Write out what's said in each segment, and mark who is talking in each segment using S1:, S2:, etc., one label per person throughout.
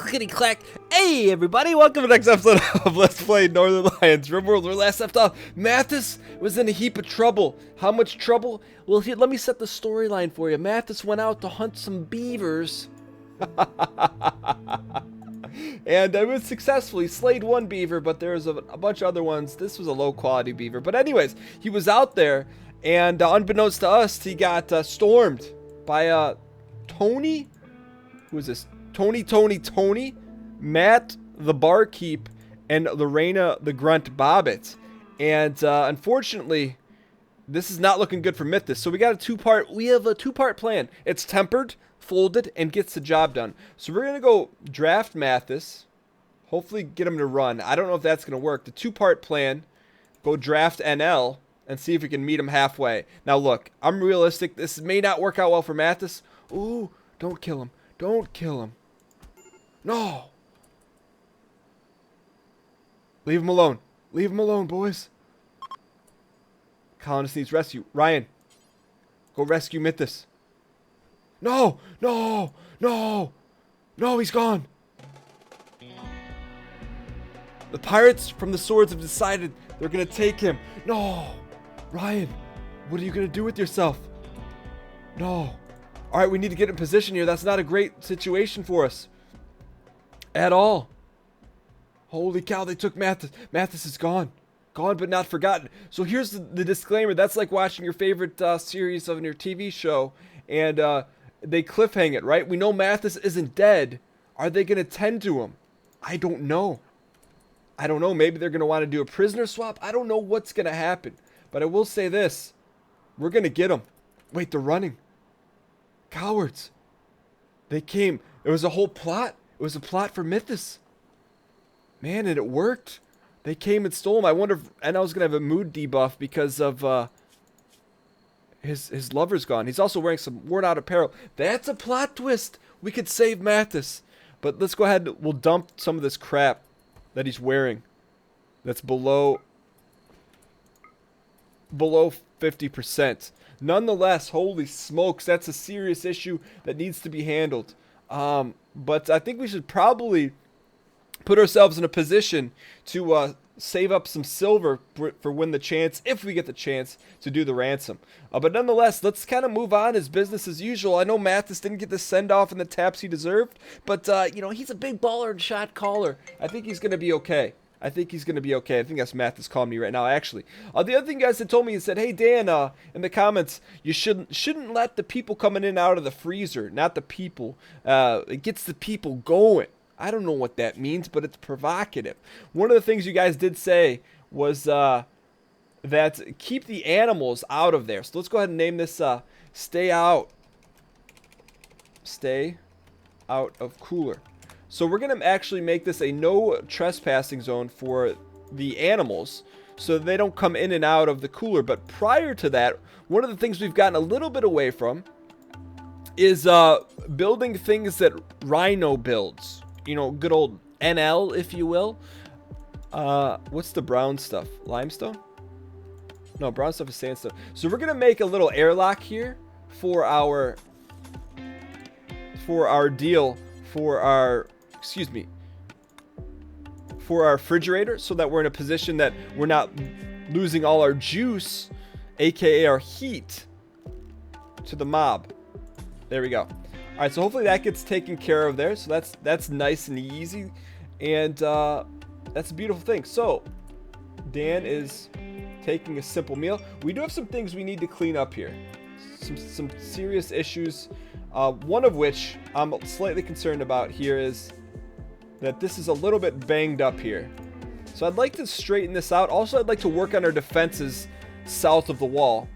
S1: Clickety clack. Hey everybody, welcome to the next episode of Let's Play Northernlion RimWorld. Where last left off, Mathas was in a heap of trouble. How much trouble? Well, here, let me set the storyline for you. Mathas went out to hunt some beavers. And it was successful. He slayed one beaver, but there was a bunch of other ones. This was a low quality beaver. But anyways, he was out there, and unbeknownst to us, he got stormed by Tony? Who is this? Tony, Matt the barkeep, and Lorena the grunt bobbit. And unfortunately, this is not looking good for Mathas. So we have a two-part plan. It's tempered, folded, and gets the job done. So we're gonna go draft Mathas, hopefully get him to run. I don't know if that's gonna work. The two-part plan: go draft NL and see if we can meet him halfway. Now look, I'm realistic. This may not work out well for Mathas. Ooh, don't kill him. Don't kill him. No. Leave him alone. Leave him alone, boys. Colonist needs rescue. Ryan, go rescue Mathas. No, no, no, no, he's gone. The pirates from the swords have decided they're gonna take him. No, Ryan, what are you gonna do with yourself? No. All right, we need to get in position here. That's not a great situation for us at all. Holy cow, they took Mathas. Mathas is gone. Gone but not forgotten. So here's the disclaimer. That's like watching your favorite series of your TV show, and they cliffhang it, right? We know Mathas isn't dead. Are they going to tend to him? I don't know. I don't know. Maybe they're going to want to do a prisoner swap. I don't know what's going to happen. But I will say this. We're going to get him. Wait, they're running. Cowards. They came. It was a whole plot. It was a plot for Mathas. Man, and it worked. They came and stole him. I wonder if NL's going to have a mood debuff because of his lover's gone. He's also wearing some worn out apparel. That's a plot twist. We could save Mathas. But let's go ahead. We'll dump some of this crap that he's wearing. That's below 50%. Nonetheless, holy smokes, that's a serious issue that needs to be handled. But I think we should probably put ourselves in a position to save up some silver for when the chance, if we get the chance, to do the ransom. But nonetheless, let's kind of move on as business as usual. I know Mathas didn't get the send-off and the taps he deserved, but, you know, he's a big baller and shot caller. I think he's going to be okay. I think he's going to be okay. I think that's Mathas calling me right now, actually. The other thing guys had told me, he said, hey, Dan, in the comments, you shouldn't let the people coming in and out of the freezer, not the people. It gets the people going. I don't know what that means, but it's provocative. One of the things you guys did say was that keep the animals out of there. So let's go ahead and name this Stay Out of Cooler. So we're going to actually make this a no trespassing zone for the animals so they don't come in and out of the cooler. But prior to that, one of the things we've gotten a little bit away from is building things that Rhino builds. You know, good old NL, if you will. What's the brown stuff? Limestone? No, brown stuff is sandstone. So we're going to make a little airlock here for our refrigerator, so that we're in a position that we're not losing all our juice, aka our heat, to the mob. There we go. All right, so hopefully that gets taken care of there. So that's nice and easy, and that's a beautiful thing. So Dan is taking a simple meal. We do have some things we need to clean up here. Some serious issues. One of which I'm slightly concerned about here is that this is a little bit banged up here. So I'd like to straighten this out. Also, I'd like to work on our defenses south of the wall.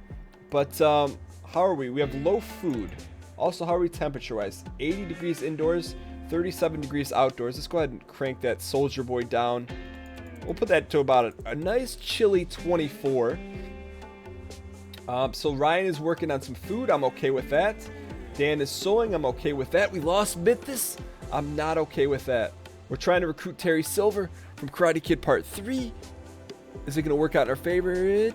S1: But how are we? We have low food. Also, how are we temperature-wise? 80 degrees indoors, 37 degrees outdoors. Let's go ahead and crank that soldier boy down. We'll put that to about a nice chilly 24. So Ryan is working on some food. I'm okay with that. Dan is sewing. I'm okay with that. We lost Mathas. I'm not okay with that. We're trying to recruit Terry Silver from Karate Kid Part 3. Is it going to work out in our favor?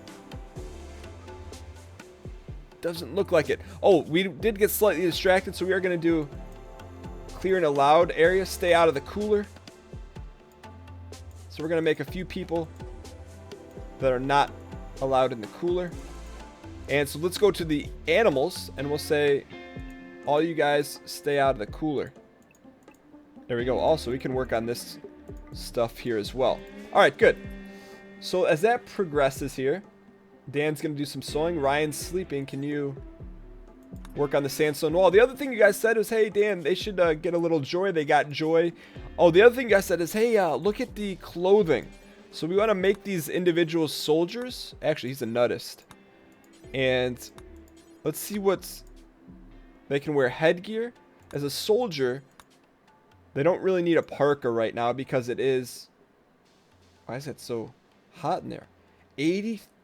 S1: Doesn't look like it. Oh, we did get slightly distracted, so we are going to do clearing a loud area. Stay out of the cooler. So we're going to make a few people that are not allowed in the cooler. And so let's go to the animals, and we'll say, all you guys stay out of the cooler. There we go. Also, we can work on this stuff here as well. All right, good. So as that progresses here, Dan's going to do some sewing. Ryan's sleeping. Can you work on the sandstone wall? The other thing you guys said was, hey, Dan, they should get a little joy. They got joy. Oh, the other thing you guys said is, hey, look at the clothing. So we want to make these individual soldiers. Actually, he's a nudist. And let's see what's... They can wear headgear. As a soldier, they don't really need a parka right now because it is... Why is it so hot in there?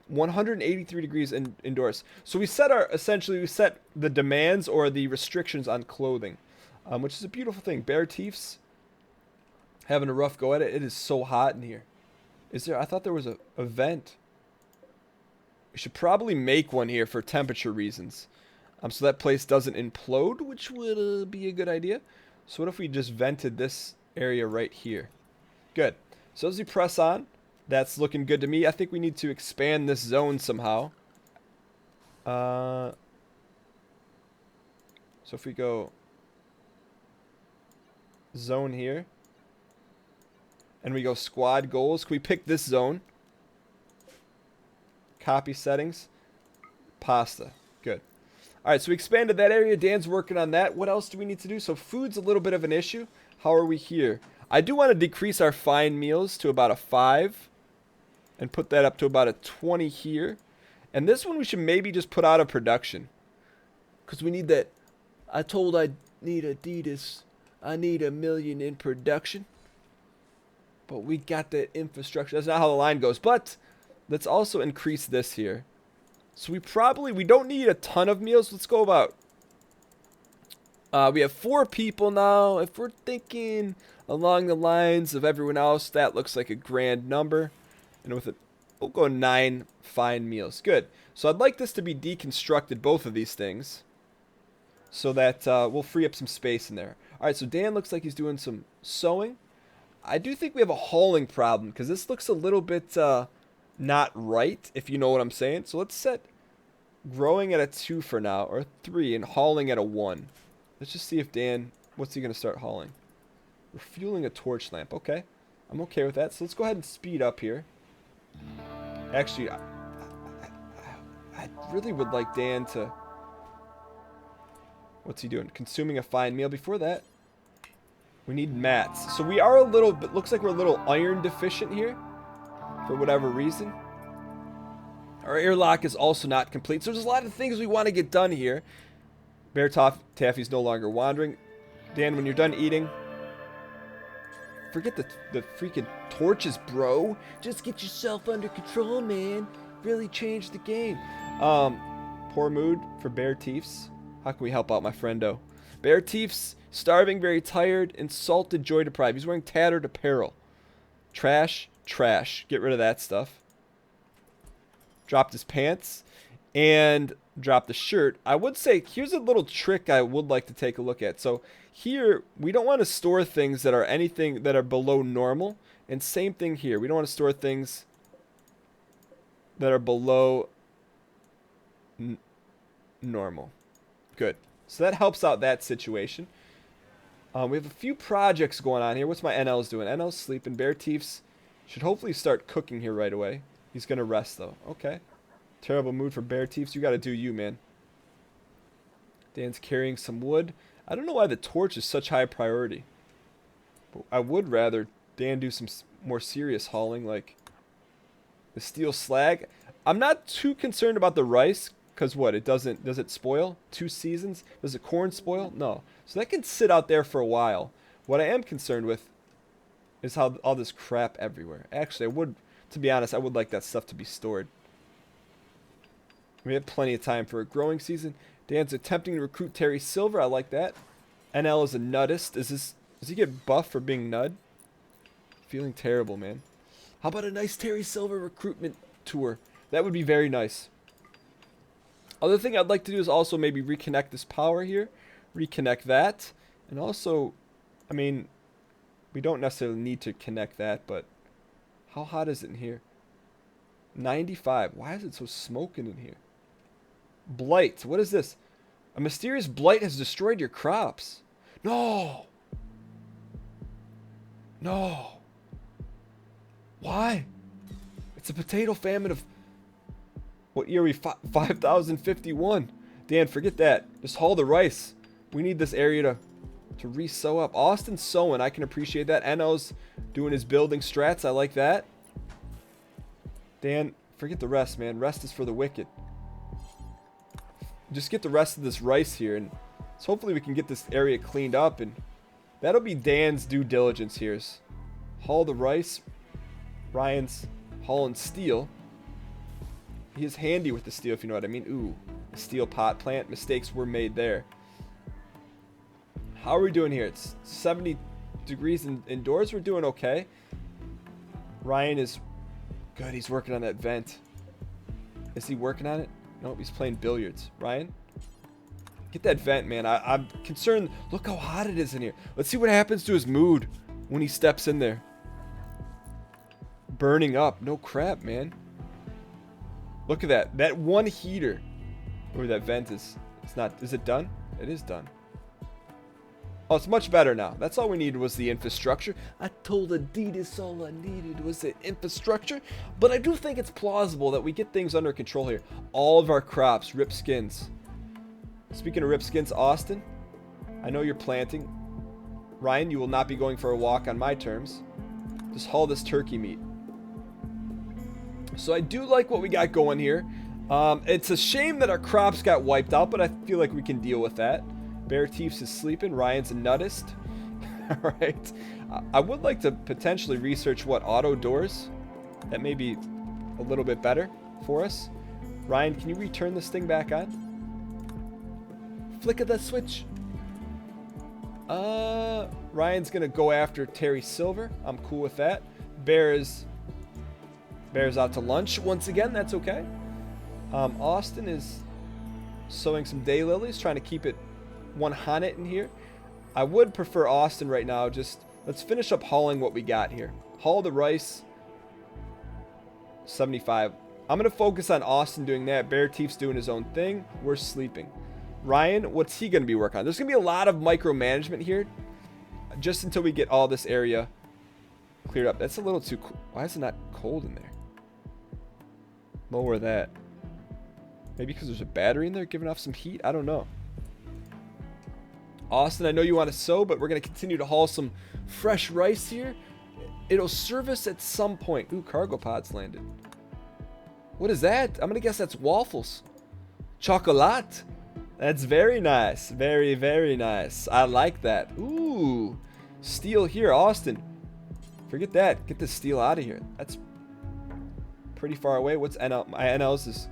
S1: 183 degrees indoors. So we set our... Essentially, we set the demands or the restrictions on clothing. Which is a beautiful thing. Bear Teefs having a rough go at it. It is so hot in here. Is there... I thought there was a vent. We should probably make one here for temperature reasons. So that place doesn't implode, which would be a good idea. So what if we just vented this area right here? Good. So as we press on, that's looking good to me. I think we need to expand this zone somehow. So if we go zone here, and we go squad goals, can we pick this zone? Copy settings. Pasta. Good. All right, so we expanded that area. Dan's working on that. What else do we need to do? So food's a little bit of an issue. How are we here? I do want to decrease our fine meals to about a 5 and put that up to about a 20 here. And this one we should maybe just put out of production because we need that. I told I need Adidas. I need 1 million in production. But we got the infrastructure. That's not how the line goes. But let's also increase this here. So we don't need a ton of meals. Let's go about, we have 4 people now. If we're thinking along the lines of everyone else, that looks like a grand number. And with it, we'll go 9 fine meals. Good. So I'd like this to be deconstructed, both of these things, so that we'll free up some space in there. All right, so Dan looks like he's doing some sewing. I do think we have a hauling problem because this looks a little bit not right, if you know what I'm saying. So let's set growing at a 2 for now, or 3, and hauling at a 1. Let's just see if Dan, what's he going to start hauling? Refueling a torch lamp. Okay, I'm okay with that. So let's go ahead and speed up here. Actually, I really would like Dan to... What's he doing? Consuming a fine meal. Before that, we need mats. So we are a little bit... Looks like we're a little iron deficient here, for whatever reason. Our airlock is also not complete. So there's a lot of things we want to get done here. Bear Taffy's no longer wandering. Dan, when you're done eating, forget the freaking torches, bro. Just get yourself under control, man. Really change the game. Poor mood for Bear Teefs. How can we help out my friendo? Bear Teefs, starving, very tired, insulted, joy deprived. He's wearing tattered apparel. Trash. Get rid of that stuff. Dropped his pants and dropped the shirt. I would say here's a little trick I would like to take a look at. So here we don't want to store things that are anything that are below normal, and same thing here. We don't want to store things that are below normal. Good. So that helps out that situation. We have a few projects going on here. What's my NL's doing? NL's sleeping. Bear Teefs should hopefully start cooking here right away. He's going to rest, though. Okay. Terrible mood for Bear Teefs. You got to do you, man. Dan's carrying some wood. I don't know why the torch is such high priority. But I would rather Dan do some more serious hauling, like the steel slag. I'm not too concerned about the rice, because what? Does it spoil? 2 seasons? Does the corn spoil? No. So that can sit out there for a while. What I am concerned with is how all this crap everywhere. Actually, to be honest, I would like that stuff to be stored. We have plenty of time for a growing season. Dan's attempting to recruit Terry Silver. I like that. NL is a nudist. Does he get buff for being nud? Feeling terrible, man. How about a nice Terry Silver recruitment tour? That would be very nice. Other thing I'd like to do is also maybe reconnect this power here. Reconnect that. And also I mean, we don't necessarily need to connect that, but how hot is it in here? 95. Why is it so smoking in here? Blight. What is this? A mysterious blight has destroyed your crops. No. No. Why? It's a potato famine of... What year are we? 5051. Dan, forget that. Just haul the rice. We need this area to re-sow up. Austin's sowing. I can appreciate that. Enno's doing his building strats. I like that. Dan, forget the rest, man. Rest is for the wicked. Just get the rest of this rice here, and so hopefully we can get this area cleaned up, and that'll be Dan's due diligence here. Haul the rice. Ryan's hauling steel. He is handy with the steel, if you know what I mean. Ooh, steel pot plant. Mistakes were made there. How are we doing here? It's 70 degrees indoors. We're doing okay. Ryan is good. He's working on that vent. Is he working on it? Nope, he's playing billiards. Ryan, get that vent, man. I'm concerned. Look how hot it is in here. Let's see what happens to his mood when he steps in there. Burning up. No crap, man. Look at that. That one heater. Where that vent is. It's not. Is it done? It is done. Oh, it's much better now. That's all we needed was the infrastructure. I told Adidas all I needed was the infrastructure. But I do think it's plausible that we get things under control here. All of our crops, rip skins. Speaking of rip skins, Austin, I know you're planting. Ryan, you will not be going for a walk on my terms. Just haul this turkey meat. So I do like what we got going here. It's a shame that our crops got wiped out, but I feel like we can deal with that. Bear Teefs is sleeping. Ryan's a nudist. Alright. I would like to potentially research what auto doors. That may be a little bit better for us. Ryan, can you return this thing back on? Flick of the switch. Ryan's gonna go after Terry Silver. I'm cool with that. Bear's out to lunch once again. That's okay. Austin is sowing some daylilies, trying to keep it 100 in here. I would prefer Austin right now. Just let's finish up hauling what we got here. Haul the rice. 75. I'm gonna focus on Austin doing that. Bear Teef's doing his own thing. We're sleeping. Ryan, what's he gonna be working on? There's gonna be a lot of micromanagement here, just until we get all this area cleared up. That's a little too cool. Why is it not cold in there? Lower that. Maybe because there's a battery in there giving off some heat? I don't know. Austin, I know you want to sow, but we're going to continue to haul some fresh rice here. It'll serve us at some point. Ooh, cargo pods landed. What is that? I'm going to guess that's waffles. Chocolate. That's very nice. Very, very nice. I like that. Ooh. Steel here, Austin. Forget that. Get the steel out of here. That's pretty far away. What's NL? My NL's is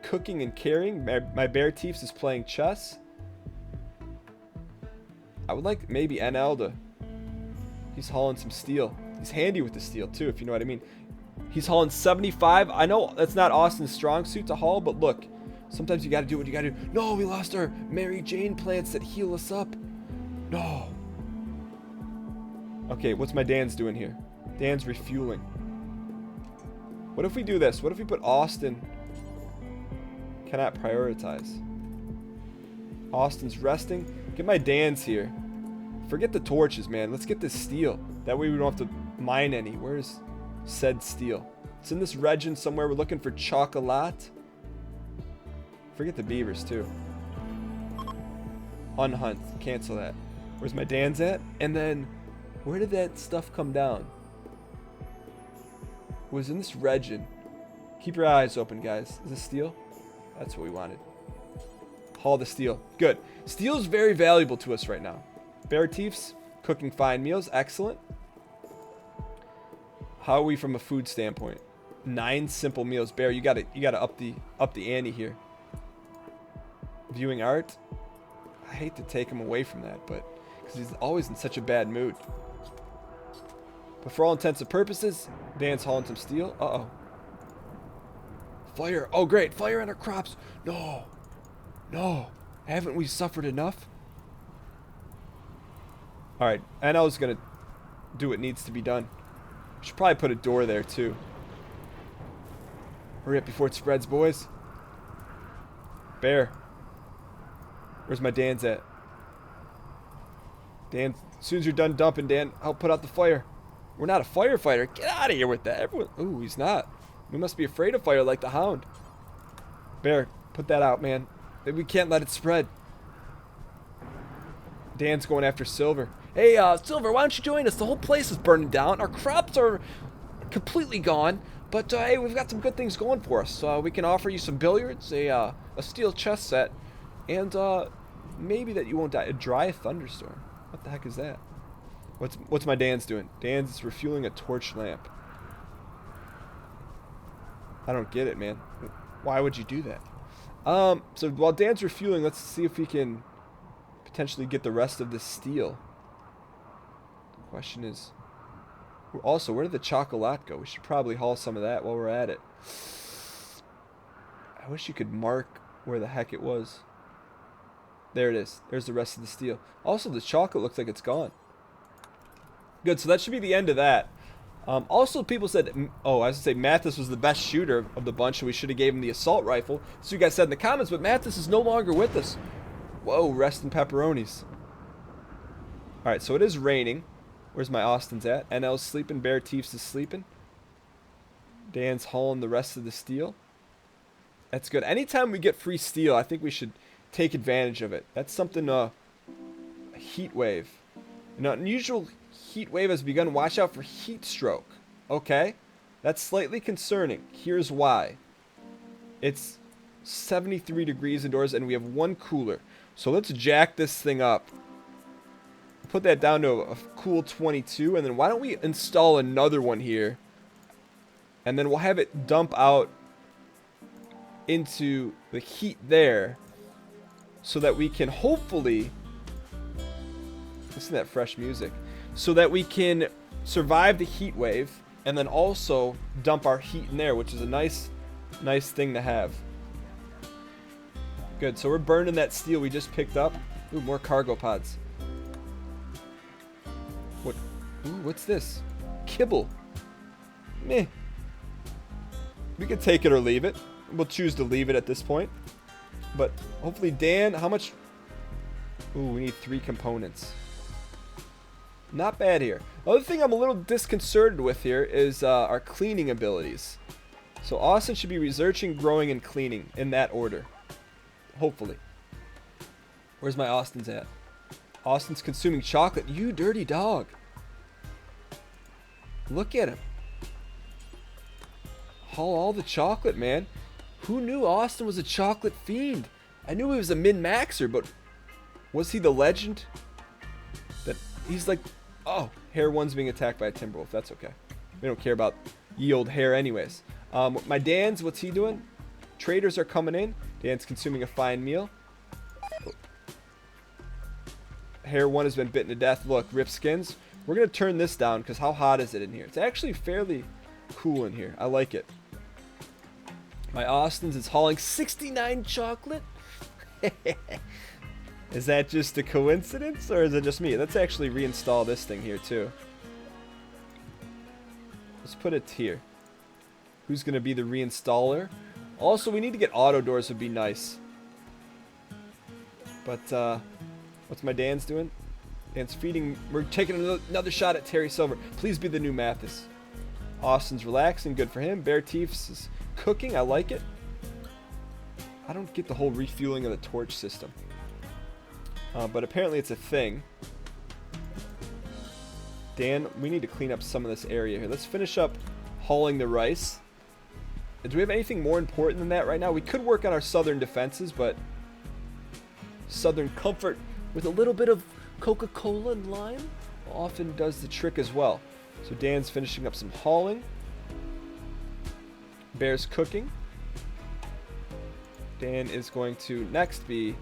S1: cooking and carrying. My Bear Teefs is playing chess. I would like maybe NL to... He's hauling some steel. He's handy with the steel too, if you know what I mean. He's hauling 75. I know that's not Austin's strong suit to haul, but look. Sometimes you gotta do what you gotta do. No, we lost our Mary Jane plants that heal us up. No. Okay, what's my Dan's doing here? Dan's refueling. What if we do this? What if we put Austin... Cannot prioritize. Austin's resting. Get my Dan's here. Forget the torches, man. Let's get this steel. That way we don't have to mine any. Where's said steel? It's in this region somewhere. We're looking for chocolate. Forget the beavers, too. Unhunt. Cancel that. Where's my Dan's at? And then, where did that stuff come down? It was in this region. Keep your eyes open, guys. Is this steel? That's what we wanted. Haul the steel. Good. Steel is very valuable to us right now. Bear Teefs, cooking fine meals. Excellent. How are we from a food standpoint? 9 simple meals. Bear, you gotta up the ante here. Viewing art. I hate to take him away from that, but because he's always in such a bad mood. But for all intents and purposes, Dan's hauling some steel. Uh-oh. Fire. Oh, great. Fire on our crops. No. No. Haven't we suffered enough? Alright, NL's gonna do what needs to be done. Should probably put a door there too. Hurry up before it spreads, boys. Bear. Where's my Dan's at? Dan, as soon as you're done dumping, Dan, help put out the fire. We're not a firefighter. Get out of here with that. Everyone. Ooh, he's not. We must be afraid of fire like the Hound. Bear, put that out, man. We can't let it spread. Dan's going after Silver. Hey, Silver, why don't you join us? The whole place is burning down. Our crops are completely gone. But, hey, we've got some good things going for us. We can offer you some billiards, a steel chess set, and, maybe that you won't die. A dry thunderstorm. What the heck is that? What's my Dan's doing? Dan's refueling a torch lamp. I don't get it, man. Why would you do that? So while Dan's refueling, let's see if we can potentially get the rest of this steel. The question is, also, where did the chocolate go? We should probably haul some of that while we're at it. I wish you could mark where the heck it was. There it is. There's the rest of the steel. Also, the chocolate looks like it's gone. Good, so that should be the end of that. Also, people said, oh, I was going to say Mathas was the best shooter of the bunch, so we should have gave him the assault rifle. So you guys said in the comments, but Mathas is no longer with us. Whoa, rest in pepperonis. Alright, so it is raining. Where's my Austin's at? NL's sleeping, Bear Teefs is sleeping. Dan's hauling the rest of the steel. That's good. Anytime we get free steel, I think we should take advantage of it. That's something, a heat wave. An unusual heat wave has begun. Watch out for heat stroke. Okay? That's slightly concerning. Here's why. It's 73 degrees indoors and we have one cooler. So let's jack this thing up. Put that down to a cool 22, and then why don't we install another one here, and then we'll have it dump out into the heat there, so that we can hopefully listen to that fresh music, so that we can survive the heat wave, and then also dump our heat in there, which is a nice thing to have. Good, so we're burning that steel we just picked up. Ooh, more cargo pods. Ooh, what's this? Kibble. Meh. We could take it or leave it. We'll choose to leave it at this point. But hopefully Dan, how much? Ooh, we need 3 components. Not bad here. The other thing I'm a little disconcerted with here is our cleaning abilities. So Austin should be researching, growing, and cleaning in that order. Hopefully. Where's my Austin's at? Austin's consuming chocolate. You dirty dog. Look at him. Haul all the chocolate, man. Who knew Austin was a chocolate fiend? I knew he was a min-maxer, but was he the legend? That he's like, oh, Hare 1's being attacked by a Timberwolf. That's okay. We don't care about ye old Hare anyways. My Dan's, what's he doing? Traders are coming in. Dan's consuming a fine meal. Hare 1 has been bitten to death. Look, rip skins. We're going to turn this down because how hot is it in here? It's actually fairly cool in here. I like it. My Austin's is hauling 69 chocolate. Is that just a coincidence or is it just me? Let's actually reinstall this thing here too. Let's put it here. Who's going to be the reinstaller? Also, we need to get auto doors would be nice. But, what's my Dan's doing? Dan's feeding. We're taking another shot at Terry Silver. Please be the new Mathas. Austin's relaxing. Good for him. Bear Teefs is cooking. I like it. I don't get the whole refueling of the torch system. But apparently it's a thing. Dan, we need to clean up some of this area here. Let's finish up hauling the rice. Do we have anything more important than that right now? We could work on our southern defenses, but southern comfort with a little bit of Coca-Cola and lime often does the trick as well. So Dan's finishing up some hauling. Bear's cooking. Dan is going to next be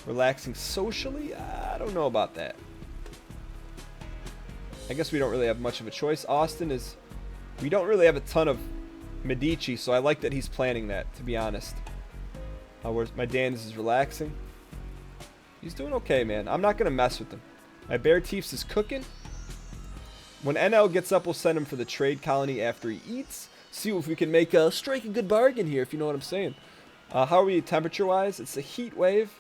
S1: relaxing socially. I don't know about that. I guess we don't really have much of a choice. Austin is... We don't really have a ton of Medici, so I like that he's planning that, to be honest. Where's my Dan is relaxing. He's doing okay, man. I'm not going to mess with him. My Bear Teefs is cooking. When NL gets up, we'll send him for the trade colony after he eats. See if we can strike a good bargain here, if you know what I'm saying. How are we temperature-wise? It's a heat wave.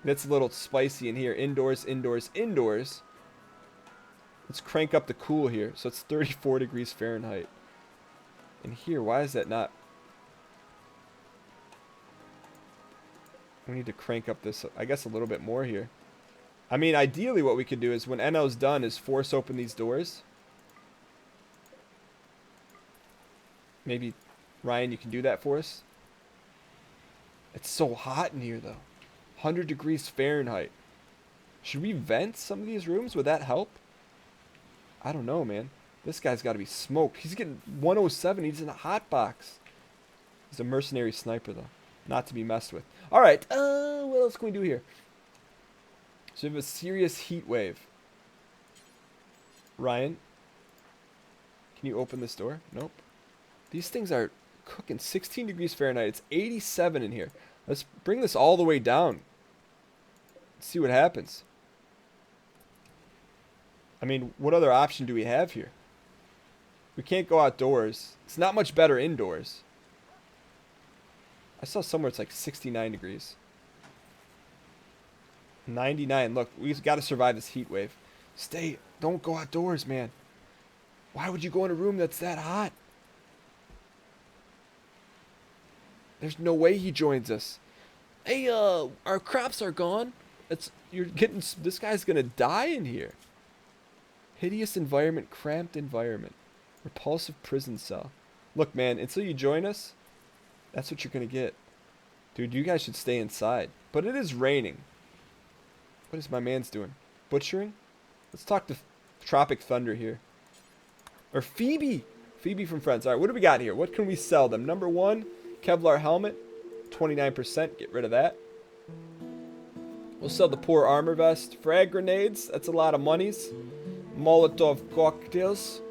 S1: That's a little spicy in here. Indoors, indoors, indoors. Let's crank up the cool here. So it's 34 degrees Fahrenheit. And here, why is that not? We need to crank up this, I guess, a little bit more here. I mean, ideally what we could do is when NO's done is force open these doors. Maybe, Ryan, you can do that for us? It's so hot in here, though. 100 degrees Fahrenheit. Should we vent some of these rooms? Would that help? I don't know, man. This guy's got to be smoked. He's getting 107. He's in a hot box. He's a mercenary sniper, though. Not to be messed with. All right. What else can we do here? So we have a serious heat wave. Ryan, can you open this door? Nope. These things are cooking 16 degrees Fahrenheit. It's 87 in here. Let's bring this all the way down. Let's see what happens. I mean, what other option do we have here? We can't go outdoors. It's not much better indoors. I saw somewhere it's like 69 degrees. 99. Look, we've got to survive this heat wave. Stay. Don't go outdoors, man. Why would you go in a room that's that hot? There's no way he joins us. Hey, our crops are gone. This guy's gonna die in here. Hideous environment, cramped environment. Repulsive prison cell. Look, man, until you join us, that's what you're gonna get. Dude, you guys should stay inside. But it is raining. What is my man's doing? Butchering? Let's talk to Tropic Thunder here. Or Phoebe. Phoebe from Friends. All right, what do we got here? What can we sell them? Number one, Kevlar helmet. 29%. Get rid of that. We'll sell the poor armor vest. Frag grenades. That's a lot of monies. Molotov cocktails.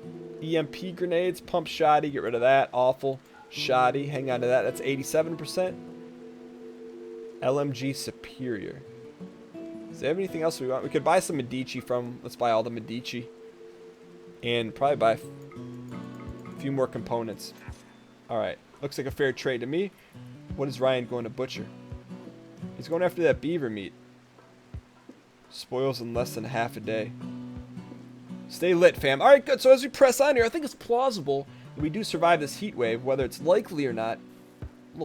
S1: EMP grenades. Pump shoddy. Get rid of that. Awful. Shoddy. Hang on to that. That's 87%. LMG superior. Does they have anything else we want? We could buy some Medici from. Let's buy all the Medici. And probably buy a few more components. Alright. Looks like a fair trade to me. What is Ryan going to butcher? He's going after that beaver meat. Spoils in less than half a day. Stay lit, fam. Alright, good. So as we press on here, I think it's plausible that we do survive this heat wave, whether it's likely or not.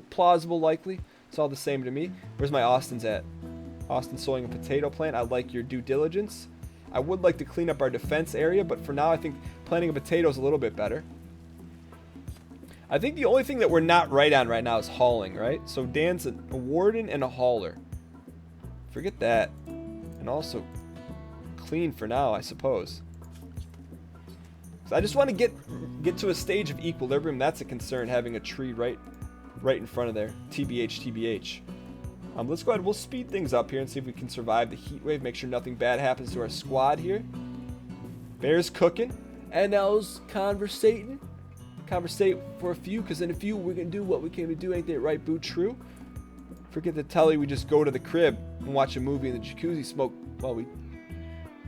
S1: Plausible, likely. It's all the same to me. Where's my Austin's at? Austin sowing a potato plant. I like your due diligence. I would like to clean up our defense area, but for now I think planting a potato is a little bit better. I think the only thing that we're not right on right now is hauling, right? So Dan's a warden and a hauler. Forget that. And also clean for now, I suppose. So I just want to get to a stage of equilibrium. That's a concern, having a tree right in front of there. TBH, TBH. Let's go ahead. We'll speed things up here and see if we can survive the heat wave. Make sure nothing bad happens to our squad here. Bear's cooking. NL's conversating. Conversate for a few, because in a few we're going to do what we came to do. Ain't that right, Boo? True. Forget the telly. We just go to the crib and watch a movie in the jacuzzi, smoke while we...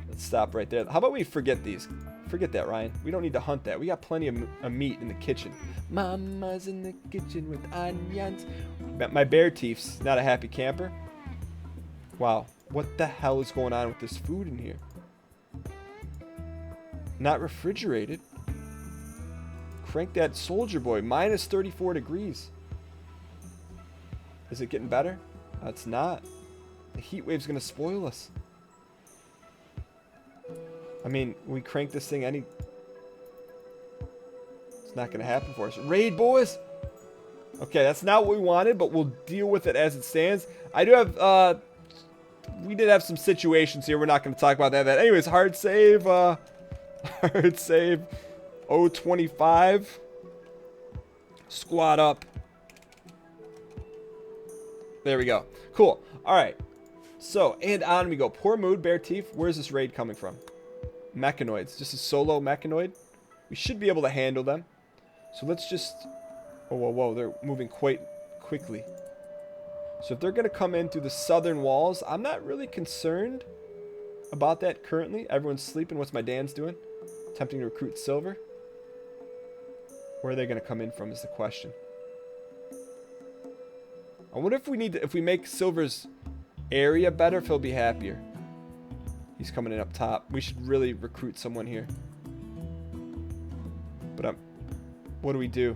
S1: Let's stop right there. How about we forget these? Forget that, Ryan. We don't need to hunt that. We got plenty of meat in the kitchen. Mama's in the kitchen with onions. My Bear Teef's not a happy camper. Wow. What the hell is going on with this food in here? Not refrigerated. Crank that Soldier Boy. Minus 34 degrees. Is it getting better? It's not. The heat wave's going to spoil us. I mean, we crank this thing any... It's not going to happen for us. Raid, boys! Okay, that's not what we wanted, but we'll deal with it as it stands. I do have... we did have some situations here. We're not going to talk about that. Anyways, hard save. Hard save. 025. Squad up. There we go. Cool. Alright. So, and on we go. Poor mood, Bear Teeth. Where's this raid coming from? Mechanoids. Just a solo mechanoid. We should be able to handle them. So let's just... Oh, whoa, whoa. They're moving quite quickly. So if they're going to come in through the southern walls, I'm not really concerned. about that currently. Everyone's sleeping. What's my Dan's doing? Attempting to recruit silver. Where are they going to come in from is the question. I wonder if we need to, if we make silver's area better, if he'll be happier. He's coming in up top. We should really recruit someone here. But what do we do?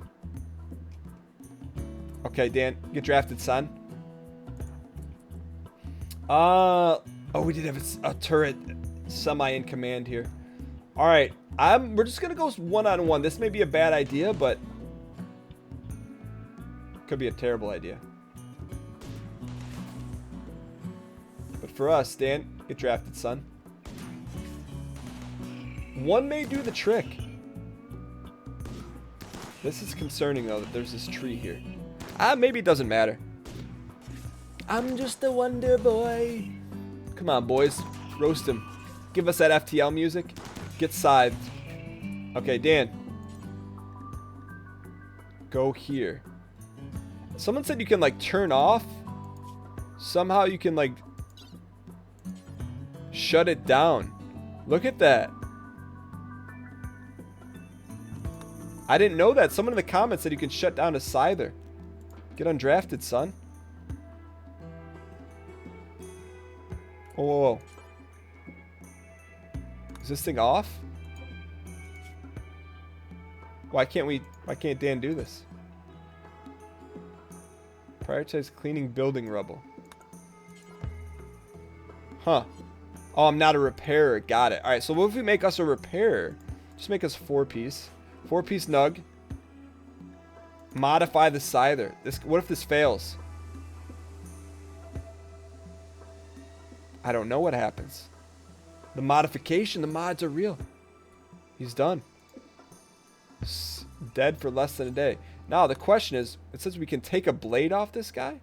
S1: Okay, Dan, get drafted, son. Oh, we did have a turret semi in command here. All right, we're just gonna go one-on-one. This may be a bad idea, but could be a terrible idea. But for us, Dan, get drafted, son. One may do the trick. This is concerning, though, that there's this tree here. Maybe it doesn't matter. I'm just a wonder boy. Come on, boys. Roast him. Give us that FTL music. Get scythed. Okay, Dan. Go here. Someone said you can, like, turn off. Somehow you can, like, shut it down. Look at that. I didn't know that. Someone in the comments said you can shut down a scyther. Get undrafted, son. Whoa, whoa, whoa. Is this thing off? Why can't Dan do this? Prioritize cleaning building rubble. Huh. Oh, I'm not a repairer. Got it. Alright, so what if we make us a repairer? Just make us 4-piece. 4-piece nug. Modify the scyther. What if this fails? I don't know what happens. The modification, the mods are real. He's done. Dead for less than a day. Now the question is, it says we can take a blade off this guy?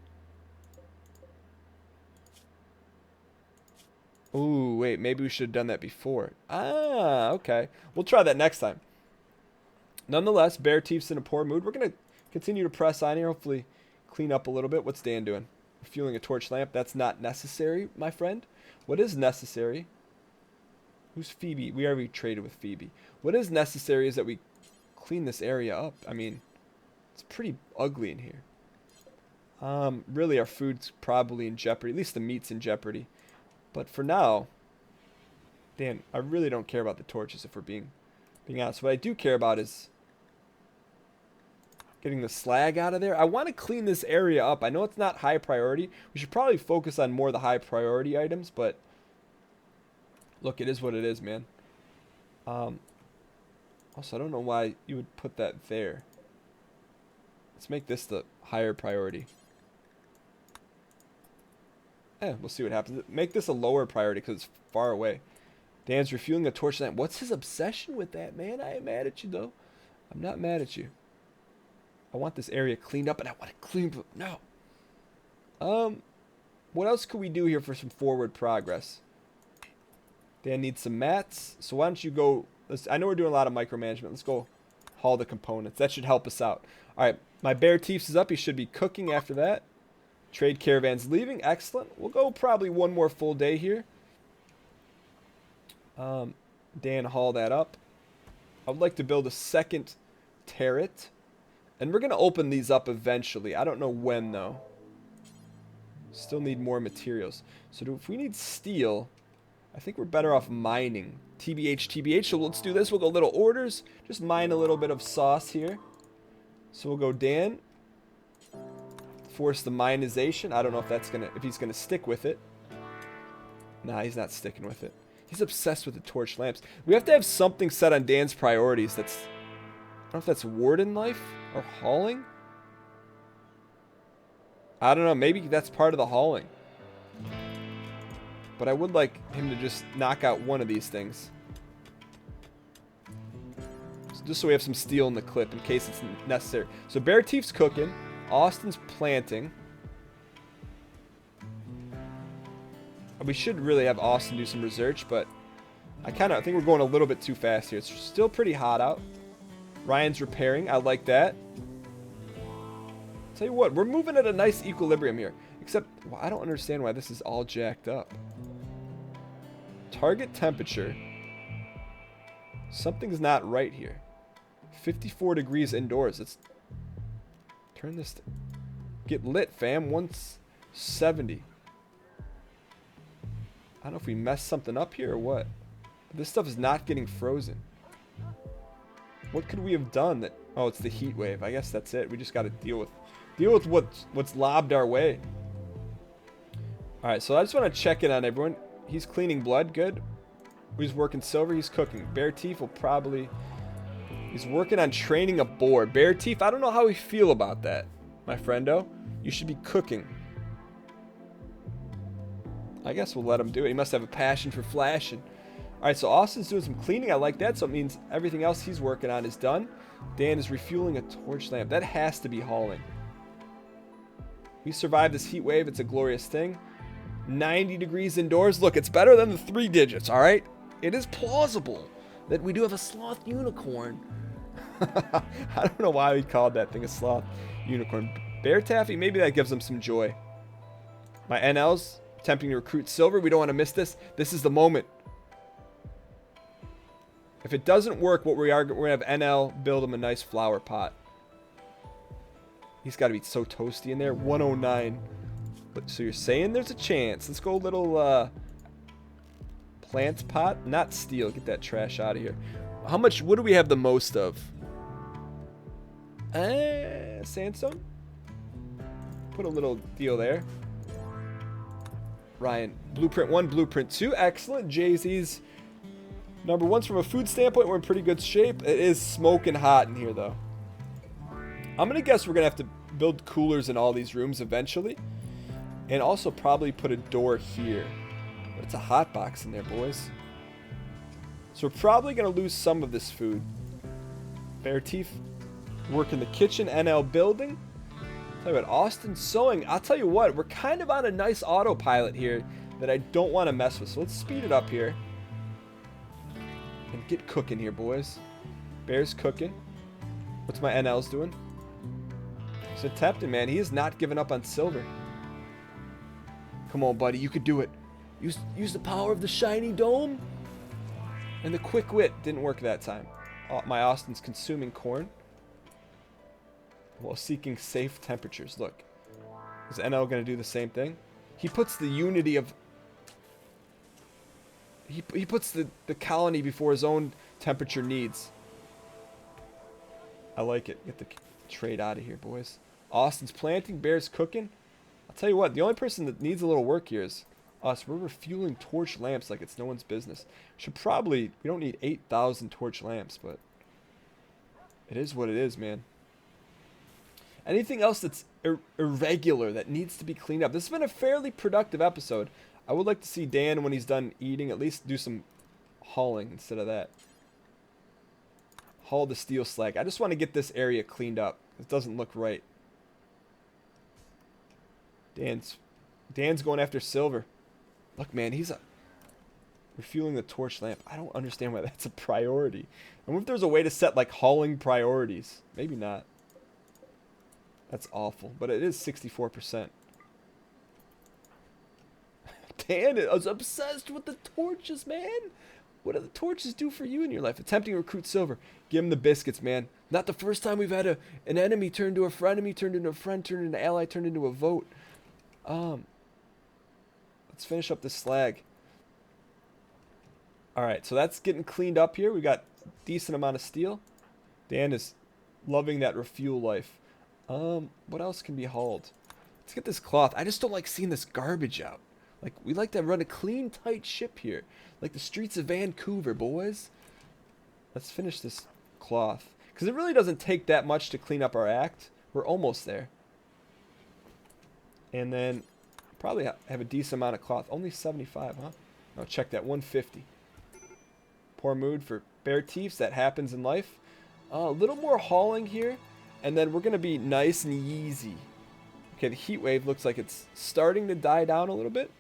S1: Ooh, wait, maybe we should have done that before. Okay. We'll try that next time. Nonetheless, Bear Teeth's in a poor mood. We're going to continue to press on here. Hopefully clean up a little bit. What's Dan doing? Refueling a torch lamp. That's not necessary, my friend. What is necessary? Who's Phoebe? We already traded with Phoebe. What is necessary is that we clean this area up. I mean, it's pretty ugly in here. Really, our food's probably in jeopardy. At least the meat's in jeopardy. But for now, Dan, I really don't care about the torches if we're being honest. What I do care about is getting the slag out of there. I want to clean this area up. I know it's not high priority. We should probably focus on more of the high priority items, but look, it is what it is, man. Also, I don't know why you would put that there. Let's make this the higher priority. We'll see what happens. Make this a lower priority because it's far away. Dan's refueling a torch lamp. What's his obsession with that, man? I ain't mad at you, though. I'm not mad at you. I want this area cleaned up, and I want it cleaned up. No. What else could we do here for some forward progress? Dan needs some mats. So why don't you go... I know we're doing a lot of micromanagement. Let's go haul the components. That should help us out. All right. My Bear Teeth's is up. He should be cooking after that. Trade caravan's leaving. Excellent. We'll go probably one more full day here. Dan, haul that up. I would like to build a second turret. And we're going to open these up eventually. I don't know when, though. Still need more materials. So if we need steel, I think we're better off mining. TBH. So let's do this. We'll go little orders. Just mine a little bit of sauce here. So we'll go Dan. Force the minization. I don't know if he's gonna stick with it. Nah, he's not sticking with it. He's obsessed with the torch lamps. We have to have something set on Dan's priorities. I don't know if that's warden life or hauling. I don't know. Maybe that's part of the hauling. But I would like him to just knock out one of these things. So just so we have some steel in the clip in case it's necessary. So Bear Teeth's cooking. Austin's planting. We should really have Austin do some research, but I think we're going a little bit too fast here. It's still pretty hot out. Ryan's repairing. I like that. Tell you what, we're moving at a nice equilibrium here. Except, well, I don't understand why this is all jacked up. Target temperature. Something's not right here. 54 degrees indoors. Let's turn this. Get lit, fam. 170. I don't know if we messed something up here or what. This stuff is not getting frozen. What could we have done that... Oh, it's the heat wave. I guess that's it. We just got to deal with what's lobbed our way. Alright, so I just want to check in on everyone. He's cleaning blood. Good. He's working silver. He's cooking. Bear Teeth will probably... He's working on training a boar. Bear Teeth, I don't know how we feel about that, my friendo. You should be cooking. I guess we'll let him do it. He must have a passion for flashing. Alright, so Austin's doing some cleaning. I like that. So it means everything else he's working on is done. Dan is refueling a torch lamp. That has to be hauling. We survived this heat wave. It's a glorious thing. 90 degrees indoors. Look, it's better than the 3 digits, alright? It is plausible that we do have a sloth unicorn. I don't know why we called that thing a sloth unicorn. Bear Taffy, maybe that gives them some joy. My NL's attempting to recruit silver. We don't want to miss this. This is the moment. If it doesn't work, what we're going to have NL build him a nice flower pot. He's got to be so toasty in there. 109. But, so you're saying there's a chance. Let's go a little plant pot. Not steel. Get that trash out of here. How much? What do we have the most of? Sandstone? Put a little deal there. Ryan. Blueprint 1, Blueprint 2. Excellent. Jay-Z's. Number 1's from a food standpoint. We're in pretty good shape. It is smoking hot in here, though. I'm going to guess we're going to have to build coolers in all these rooms eventually. And also probably put a door here. But it's a hot box in there, boys. So we're probably going to lose some of this food. Bear Teeth. Work in the kitchen. NL building. Tell you what, Austin sewing. I'll tell you what, we're kind of on a nice autopilot here that I don't want to mess with. So let's speed it up here. And get cooking here, boys. Bear's cooking. What's my NL's doing? So Tepton, man, he has not given up on silver. Come on, buddy, you could do it. Use the power of the shiny dome. And the quick wit didn't work that time. My Austin's consuming corn while seeking safe temperatures. Look, is NL going to do the same thing? He puts the unity of... He puts the colony before his own temperature needs. I like it. Get the trade out of here, boys. Austin's planting. Bear's cooking. I'll tell you what, the only person that needs a little work here is us. We're refueling torch lamps like it's no one's business. Should probably... We don't need 8,000 torch lamps, but... It is what it is, man. Anything else that's irregular that needs to be cleaned up? This has been a fairly productive episode. I would like to see Dan, when he's done eating, at least do some hauling instead of that. Haul the steel slag. I just want to get this area cleaned up. It doesn't look right. Dan's going after silver. Look, man, he's refueling the torch lamp. I don't understand why that's a priority. I wonder if there's a way to set, like, hauling priorities. Maybe not. That's awful. But it is 64%. Dan is obsessed with the torches, man. What do the torches do for you in your life? Attempting to recruit silver. Give him the biscuits, man. Not the first time we've had an enemy turn into a frenemy, turned into a friend, turned into an ally, turned into a vote. Let's finish up this slag. Alright, so that's getting cleaned up here. We got a decent amount of steel. Dan is loving that refuel life. What else can be hauled? Let's get this cloth. I just don't like seeing this garbage out. Like, we like to run a clean, tight ship here. Like the streets of Vancouver, boys. Let's finish this cloth. Because it really doesn't take that much to clean up our act. We're almost there. And then probably have a decent amount of cloth. Only 75, huh? No, check that. 150. Poor mood for Bear Teeths. That happens in life. A little more hauling here. And then we're going to be nice and easy. Okay, the heat wave looks like it's starting to die down a little bit.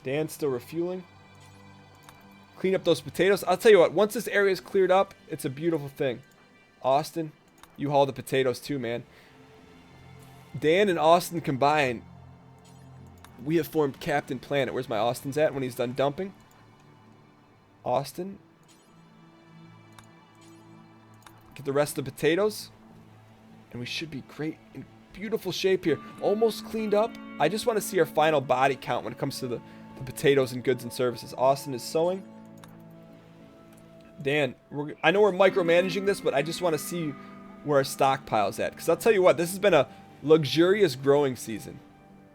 S1: Dan's still refueling. Clean up those potatoes. I'll tell you what, once this area is cleared up, it's a beautiful thing. Austin, you haul the potatoes too, man. Dan and Austin combined We have formed Captain Planet. Where's my Austin's at when he's done dumping? Austin. Get the rest of the potatoes. And we should be great in beautiful shape here. Almost cleaned up. I just want to see our final body count when it comes to the potatoes and goods and services. Austin is sowing. Dan, I know we're micromanaging this, but I just want to see where our stockpile's at. Because I'll tell you what, this has been a luxurious growing season.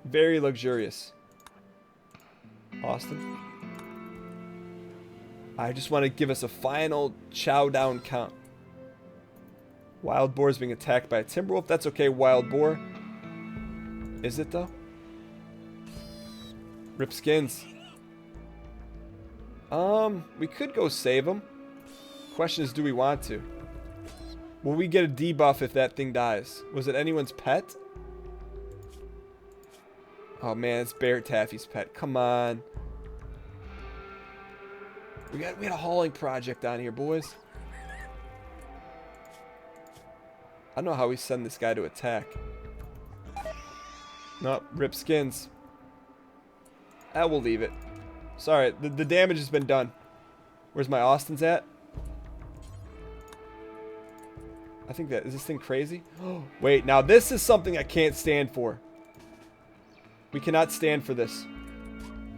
S1: Very luxurious. Austin. I just want to give us a final chow down count. Wild boar is being attacked by a timber wolf. That's okay, wild boar. Is it though? Rip skins. We could go save him. Question is, do we want to? Will we get a debuff if that thing dies? Was it anyone's pet? Oh man, it's Bear Taffy's pet. Come on. We had a hauling project on here, boys. I don't know how we send this guy to attack. Nope, rip skins. We'll leave it. Sorry, the damage has been done. Where's my Austin's at? I think that... Is this thing crazy? Wait, now this is something I can't stand for. We cannot stand for this.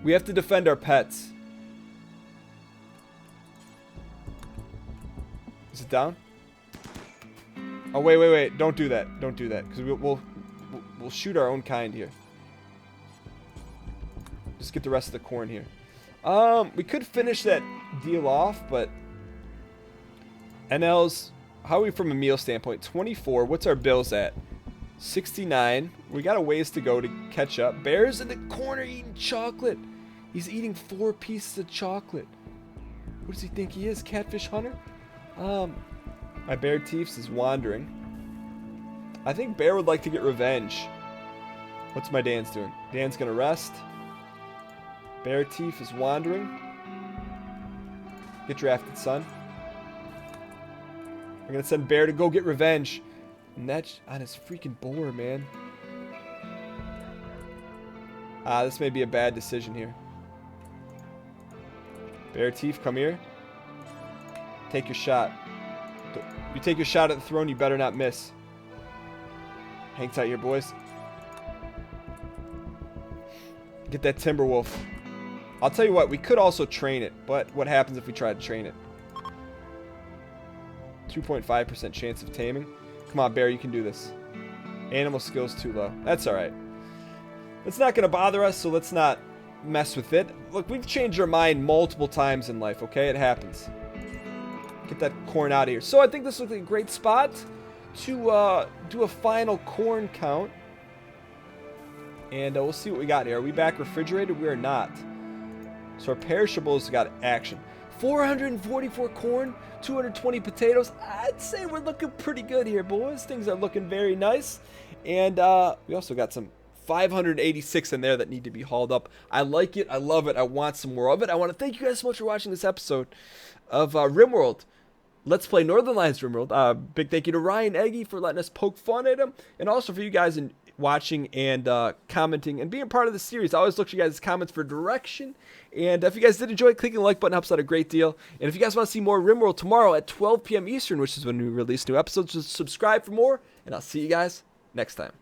S1: We have to defend our pets. Is it down? Oh, wait. Don't do that. Don't do that. Because we'll shoot our own kind here. Just get the rest of the corn here. We could finish that deal off, but... NL's... How are we from a meal standpoint? 24. What's our bills at? 69. We got a ways to go to catch up. Bear's in the corner eating chocolate. He's eating 4 pieces of chocolate. What does he think he is? Catfish hunter? My Bear Teefs is wandering. I think Bear would like to get revenge. What's my Dan's doing? Dan's gonna rest. Bear Teef is wandering. Get drafted, son. We're gonna send Bear to go get revenge. And that's on his freaking boar, man. This may be a bad decision here. Bear Teef, come here. Take your shot. You take your shot at the throne, you better not miss. Hang tight here, boys. Get that timber wolf. I'll tell you what, we could also train it, but what happens if we try to train it? 2.5% chance of taming. Come on, Bear, you can do this. Animal skills too low. That's alright. It's not going to bother us, so let's not mess with it. Look, we've changed our mind multiple times in life, okay? It happens. Get that corn out of here. So I think this looks like a great spot to do a final corn count. And we'll see what we got here. Are we back refrigerated? We are not. So our perishables got action. 444 corn, 220 potatoes. I'd say we're looking pretty good here, boys. Things are looking very nice. And we also got some 586 in there that need to be hauled up. I like it. I love it. I want some more of it. I want to thank you guys so much for watching this episode of RimWorld. Let's play Northernlion's RimWorld. Big thank you to Ryan Eggy for letting us poke fun at him. And also for you guys in watching and commenting and being part of the series. I always look for you guys' comments for direction. And if you guys did enjoy, clicking the like button helps out a great deal. And if you guys want to see more RimWorld tomorrow at 12 p.m. Eastern, which is when we release new episodes, just subscribe for more. And I'll see you guys next time.